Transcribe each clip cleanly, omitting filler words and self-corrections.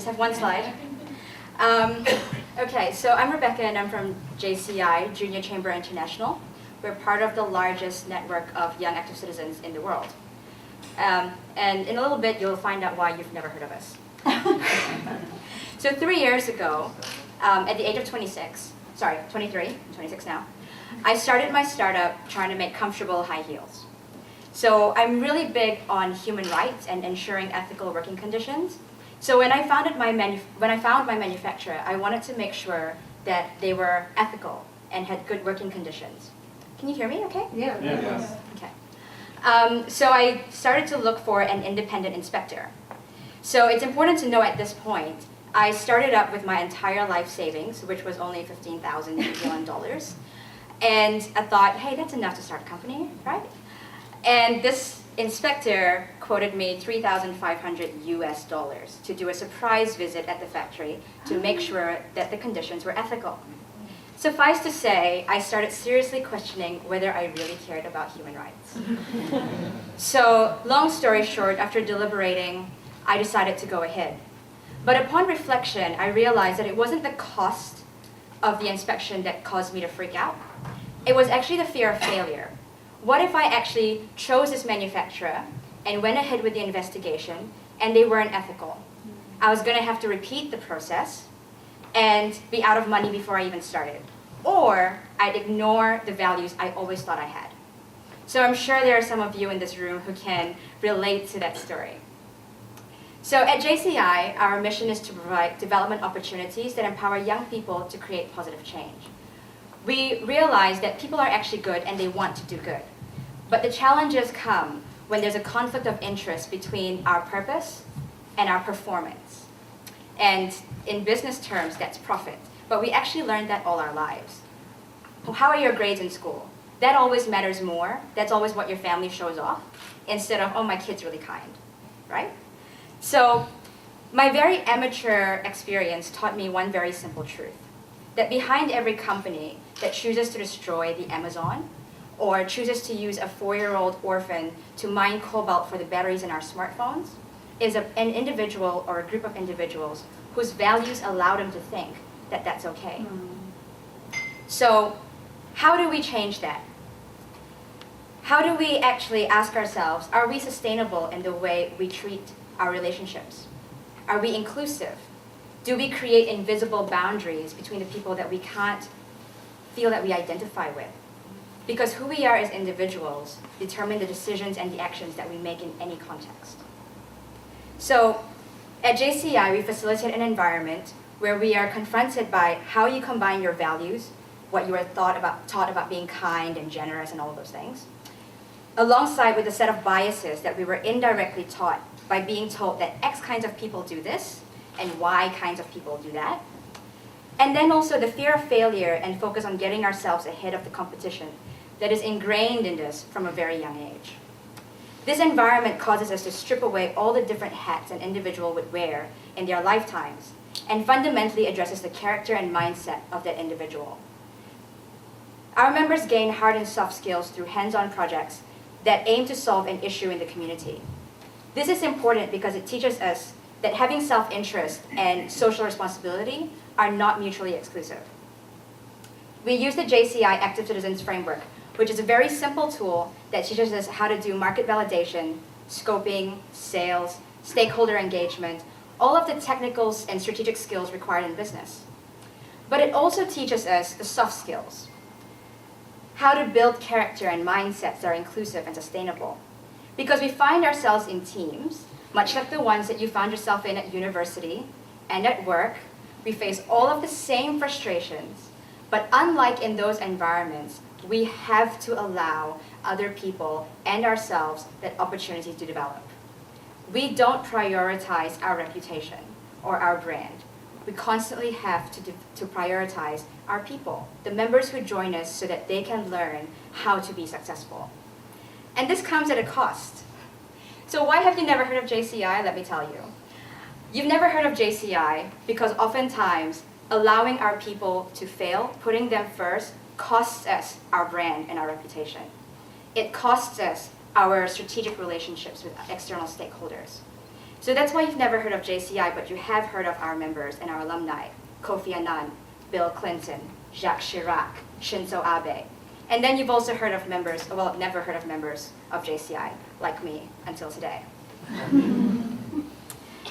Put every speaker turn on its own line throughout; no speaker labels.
just have one slide. Okay, so I'm Rebekah and I'm from JCI, Junior Chamber International. We're part of the largest network of young active citizens in the world. And in a little bit, you'll find out why you've never heard of us. So 3 years ago, at the age of 23, I'm 26 now, I started my startup trying to make comfortable high heels. So I'm really big on human rights and ensuring ethical working conditions. So when I found my manufacturer, I wanted to make sure that they were ethical and had good working conditions. Can you hear me okay?
Yeah.
Yes.
Okay. So I started to look for an independent inspector. So it's important to know at this point, I started up with my entire life savings, which was only 15,000 New Zealand dollars. And I thought, hey, that's enough to start a company, right? And this inspector quoted me $3,500 US to do a surprise visit at the factory to make sure that the conditions were ethical. Suffice to say, I started seriously questioning whether I really cared about human rights. So, long story short, after deliberating, I decided to go ahead. But upon reflection, I realized that it wasn't the cost of the inspection that caused me to freak out. It was actually the fear of failure. What if I actually chose this manufacturer and went ahead with the investigation and they weren't ethical? I was going to have to repeat the process and be out of money before I even started. Or I'd ignore the values I always thought I had. So I'm sure there are some of you in this room who can relate to that story. So at JCI, our mission is to provide development opportunities that empower young people to create positive change. We realize that people are actually good and they want to do good. But the challenges come when there's a conflict of interest between our purpose and our performance. And in business terms, that's profit. But we actually learned that all our lives. How are your grades in school? That always matters more. That's always what your family shows off, instead of, oh, my kid's really kind, right? So my very amateur experience taught me one very simple truth, that behind every company that chooses to destroy the Amazon or chooses to use a 4-year-old orphan to mine cobalt for the batteries in our smartphones is an individual or a group of individuals whose values allow them to think that that's okay. So how do we change that? How do we actually ask ourselves, are we sustainable in the way we treat our relationships? Are we inclusive? Do we create invisible boundaries between the people that we can't feel that we identify with? Because who we are as individuals determine the decisions and the actions that we make in any context. So at JCI, we facilitate an environment where we are confronted by how you combine your values, what you are taught about being kind and generous and all of those things, alongside with a set of biases that we were indirectly taught by being told that X kinds of people do this and Y kinds of people do that. And then also the fear of failure and focus on getting ourselves ahead of the competition that is ingrained in us from a very young age. This environment causes us to strip away all the different hats an individual would wear in their lifetimes and fundamentally addresses the character and mindset of that individual. Our members gain hard and soft skills through hands-on projects that aim to solve an issue in the community. This is important because it teaches us that having self-interest and social responsibility are not mutually exclusive. We use the JCI Active Citizens Framework, which is a very simple tool that teaches us how to do market validation, scoping, sales, stakeholder engagement, all of the technical and strategic skills required in business. But it also teaches us the soft skills, how to build character and mindsets that are inclusive and sustainable. Because we find ourselves in teams, much like the ones that you found yourself in at university and at work. We face all of the same frustrations, but unlike in those environments, we have to allow other people and ourselves that opportunity to develop. We don't prioritize our reputation or our brand. We constantly have to prioritize our people, the members who join us so that they can learn how to be successful. And this comes at a cost. So why have you never heard of JCI? Let me tell you. You've never heard of JCI because oftentimes allowing our people to fail, putting them first, costs us our brand and our reputation. It costs us our strategic relationships with external stakeholders. So that's why you've never heard of JCI, but you have heard of our members and our alumni, Kofi Annan, Bill Clinton, Jacques Chirac, Shinzo Abe. And then you've also heard of members, well, never heard of members of JCI, like me, until today.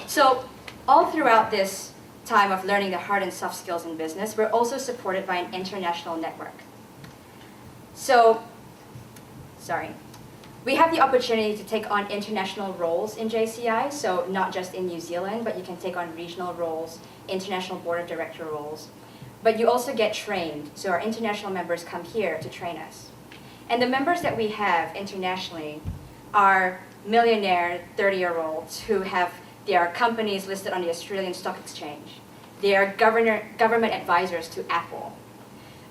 So all throughout this time of learning the hard and soft skills in business, we're also supported by an international network. So, we have the opportunity to take on international roles in JCI, so not just in New Zealand, but you can take on regional roles, international board of director roles. But you also get trained, so our international members come here to train us. And the members that we have internationally are millionaire 30-year-olds who have their companies listed on the Australian Stock Exchange. They are government advisors to Apple.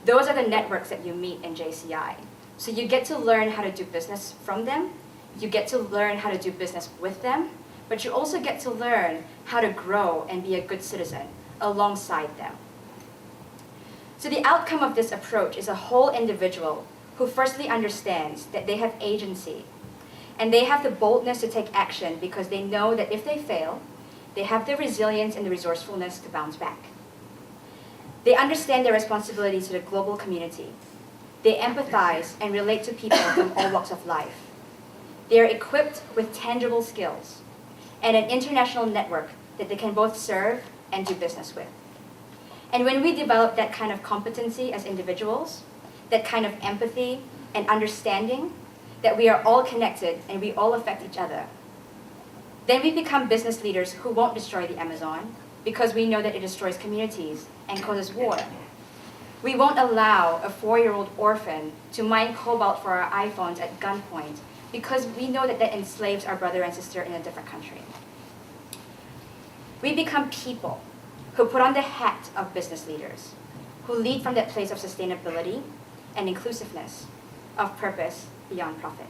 Those are the networks that you meet in JCI. So you get to learn how to do business from them, you get to learn how to do business with them, but you also get to learn how to grow and be a good citizen alongside them. So the outcome of this approach is a whole individual who firstly understands that they have agency, and they have the boldness to take action because they know that if they fail, they have the resilience and the resourcefulness to bounce back. They understand their responsibility to the global community. They empathize and relate to people from all walks of life. They are equipped with tangible skills and an international network that they can both serve and do business with. And when we develop that kind of competency as individuals, that kind of empathy and understanding that we are all connected and we all affect each other, then we become business leaders who won't destroy the Amazon because we know that it destroys communities and causes war. We won't allow a 4-year-old orphan to mine cobalt for our iPhones at gunpoint because we know that that enslaves our brother and sister in a different country. We become people who put on the hat of business leaders, who lead from that place of sustainability and inclusiveness, of purpose beyond profit.